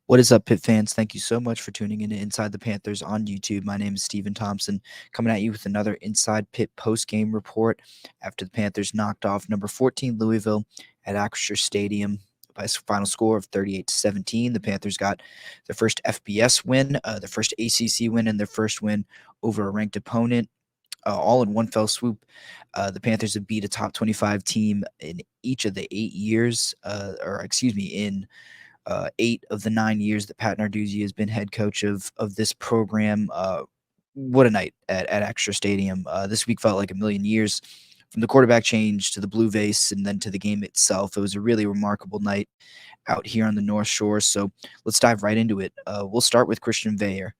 What is up, Pitt fans? Thank you so much for tuning in to Inside the Panthers on YouTube. My name is Steven Thompson, coming at you with another Inside Pitt post-game report after the Panthers knocked off number 14 Louisville at Acrisure Stadium by a final score of 38-17. The Panthers got their first FBS win, their first ACC win, and their first win over a ranked opponent. All in one fell swoop. The Panthers have beat a top 25 team in each of the 8 years, in 8 of the 9 years that Pat Narduzzi has been head coach of this program. What a night at Extra Stadium. This week felt like a million years, from the quarterback change to the blue vase and then to the game itself. It was a really remarkable night out here on the North Shore. So let's dive right into it. We'll start with Christian Veilleux,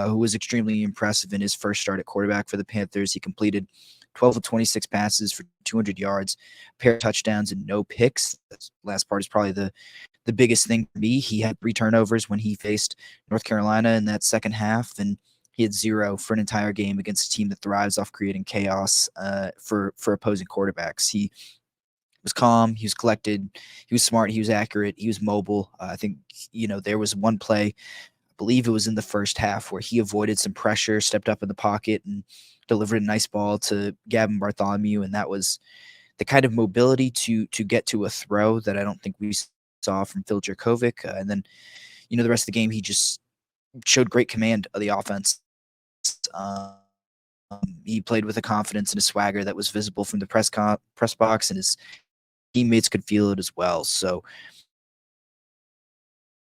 who was extremely impressive in his first start at quarterback for the Panthers. He completed 12 of 26 passes for 200 yards, a pair of touchdowns, and no picks. That last part is probably the biggest thing for me. He had 3 turnovers when he faced North Carolina in that second half, and he had 0 for an entire game against a team that thrives off creating chaos for opposing quarterbacks. He was calm, he was collected, he was smart, he was accurate, he was mobile. I think, there was one play, I believe it was in the first half, where he avoided some pressure, stepped up in the pocket, and delivered a nice ball to Gavin Bartholomew, and that was the kind of mobility to get to a throw that I don't think we saw from Phil Jerkovic. And then, the rest of the game, he just showed great command of the offense. Um, he played with a confidence and a swagger that was visible from the press box, and his teammates could feel it as well. So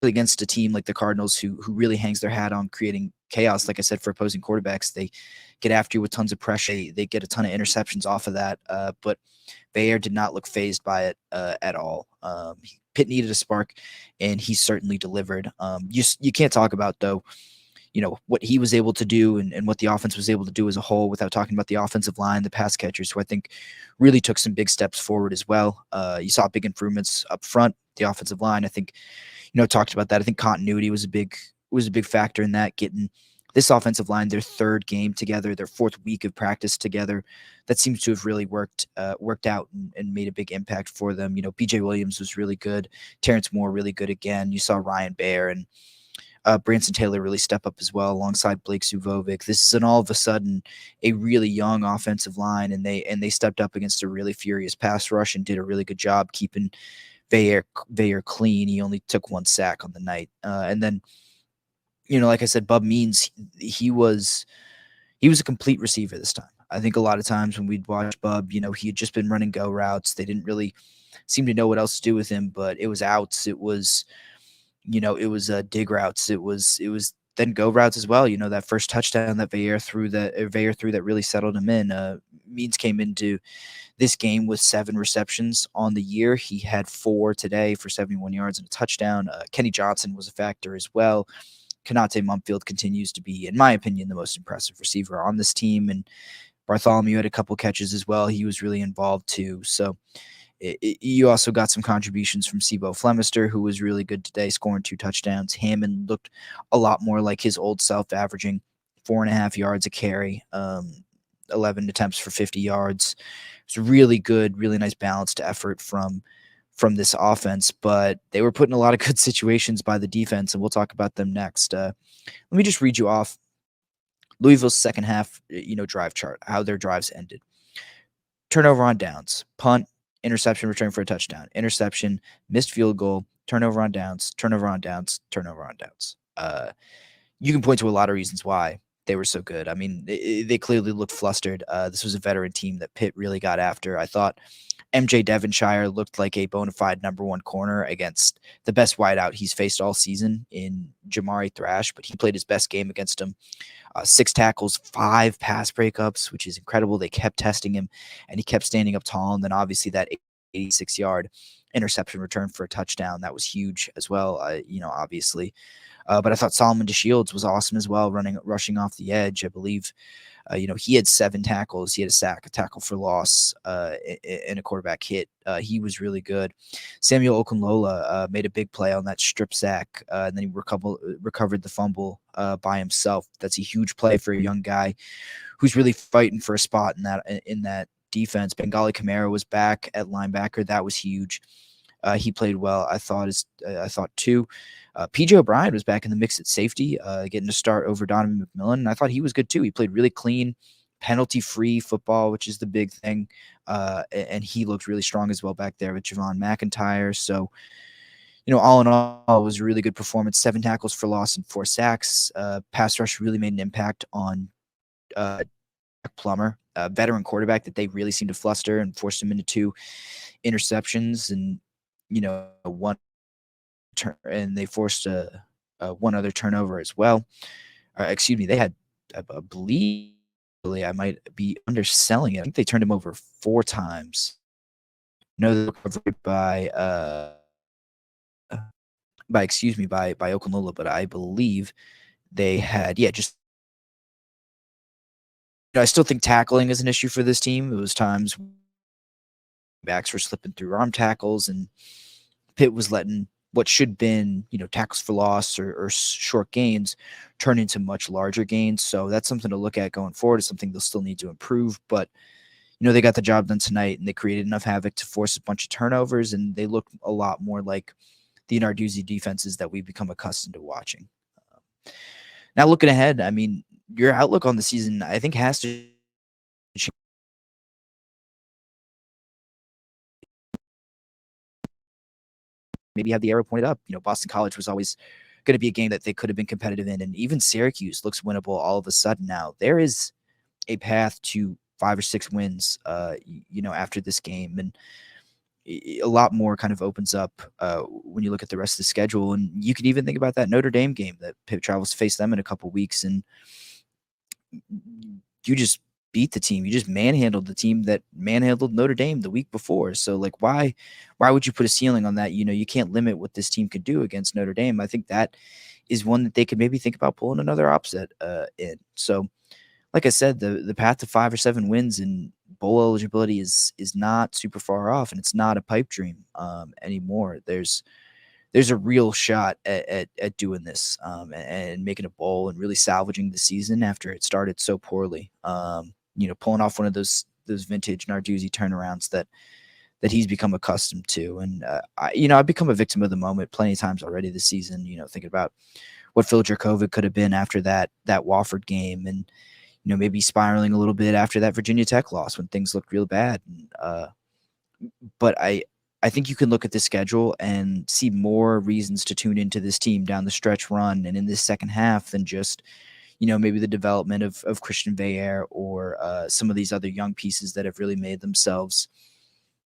against a team like the Cardinals, who really hangs their hat on creating chaos, like I said, for opposing quarterbacks, they get after you with tons of pressure. They get a ton of interceptions off of that, but Veilleux did not look phased by it at all. Pitt needed a spark, and he certainly delivered. You can't talk about, though, what he was able to do and what the offense was able to do as a whole without talking about the offensive line, the pass catchers, who I think really took some big steps forward as well. You saw big improvements up front, the offensive line. I think, talked about that. I think continuity was a big factor in that, getting this offensive line their third game together, their fourth week of practice together. That seems to have really worked out and made a big impact for them. BJ Williams was really good. Terrence Moore really good again. You saw Ryan Baer and Branson Taylor really step up as well alongside Blake Suvovic. This is all of a sudden a really young offensive line, and they stepped up against a really furious pass rush and did a really good job keeping Veilleux clean. He only took 1 sack on the night, and then, like I said, Bub Means, he was a complete receiver this time. I think a lot of times when we'd watch Bub, he had just been running go routes. They didn't really seem to know what else to do with him, but it was outs. It was dig routes. It was then go routes as well. That first touchdown that Veilleux threw that really settled him in. Means came into this game with 7 receptions on the year. He had 4 today for 71 yards and a touchdown. Kenny Johnson was a factor as well. Kanate Mumfield continues to be, in my opinion, the most impressive receiver on this team, and Bartholomew had a couple catches as well. He was really involved too. So you also got some contributions from Sibo Flemister, who was really good today, scoring 2 touchdowns. Hammond looked a lot more like his old self, averaging 4.5 yards a carry, 11 attempts for 50 yards. It was really good, really nice balanced effort from this offense, but they were put in a lot of good situations by the defense, and we'll talk about them next. Let me just read you off Louisville's second half, drive chart, how their drives ended. Turnover on downs, punt, interception, return for a touchdown, interception, missed field goal, turnover on downs, turnover on downs, turnover on downs. You can point to a lot of reasons why they were so good. I mean, they clearly looked flustered. This was a veteran team that Pitt really got after. I thought MJ Devonshire looked like a bona fide number 1 corner against the best wideout he's faced all season in Jamari Thrash, but he played his best game against him. 6 tackles, 5 pass breakups, which is incredible. They kept testing him, and he kept standing up tall. And then obviously that 86-yard interception return for a touchdown, that was huge as well, obviously. But I thought Solomon DeShields was awesome as well, rushing off the edge. I believe, he had 7 tackles. He had a sack, a tackle for loss, and a quarterback hit. He was really good. Samuel Okunlola made a big play on that strip sack, and then he recovered the fumble by himself. That's a huge play for a young guy who's really fighting for a spot in that defense. Bengali Kamara was back at linebacker. That was huge. He played well. I thought too. PJ O'Brien was back in the mix at safety, getting to start over Donovan McMillan. And I thought he was good too. He played really clean, penalty-free football, which is the big thing. And he looked really strong as well back there with Javon McIntyre. So, all in all, it was a really good performance. 7 tackles for loss and 4 sacks. Pass rush really made an impact on Jack Plummer, a veteran quarterback that they really seemed to fluster and forced him into 2 interceptions and, one turn, and they forced one other turnover as well. Excuse me, they had, I believe, I might be underselling it. I think they turned him over 4 times. No recovery by Okunlola, but I believe they had, just, I still think tackling is an issue for this team. It was times backs were slipping through arm tackles, and Pitt was letting what should have been, tackles for loss or short gains turn into much larger gains. So that's something to look at going forward. It's something they'll still need to improve, but they got the job done tonight, and they created enough havoc to force a bunch of turnovers, and they look a lot more like the Narduzzi defenses that we've become accustomed to watching. Now, looking ahead, I mean, your outlook on the season, I think, has to change. Maybe have the arrow pointed up. Boston College was always going to be a game that they could have been competitive in, and even Syracuse looks winnable all of a sudden now. There is a path to 5 or 6 wins, after this game, and a lot more kind of opens up when you look at the rest of the schedule. And you can even think about that Notre Dame game that Pitt travels to face them in a couple weeks, and you just beat the team. You just manhandled the team that manhandled Notre Dame the week before. So, like, why would you put a ceiling on that? You can't limit what this team could do against Notre Dame. I think that is one that they could maybe think about pulling another upset in. So, like I said, the path to 5 or 7 wins and bowl eligibility is not super far off, and it's not a pipe dream anymore. There's a real shot at doing this and making a bowl and really salvaging the season after it started so poorly. Pulling off one of those vintage Narduzzi turnarounds that he's become accustomed to. And I've become a victim of the moment plenty of times already this season. Thinking about what Phil Jurkovec could have been after that Wofford game, and maybe spiraling a little bit after that Virginia Tech loss when things looked real bad. But I think you can look at the schedule and see more reasons to tune into this team down the stretch run and in this second half than just, maybe the development of Christian Veilleux or some of these other young pieces that have really made themselves,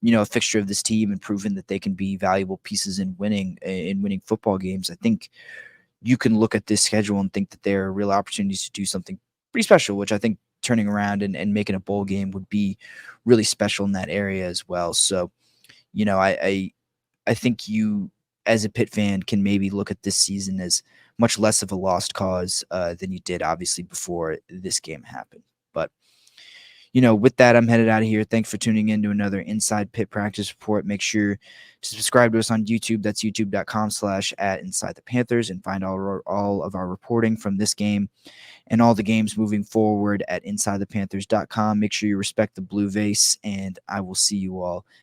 a fixture of this team and proven that they can be valuable pieces in winning football games. I think you can look at this schedule and think that there are real opportunities to do something pretty special, which I think turning around and making a bowl game would be really special in that area as well. So, I think you, as a Pitt fan, can maybe look at this season as much less of a lost cause than you did, obviously, before this game happened. But, with that, I'm headed out of here. Thanks for tuning in to another Inside Pitt Practice Report. Make sure to subscribe to us on YouTube. That's youtube.com/@InsideThePanthers, and find all of our reporting from this game and all the games moving forward at InsideThePanthers.com. Make sure you respect the blue vase, and I will see you all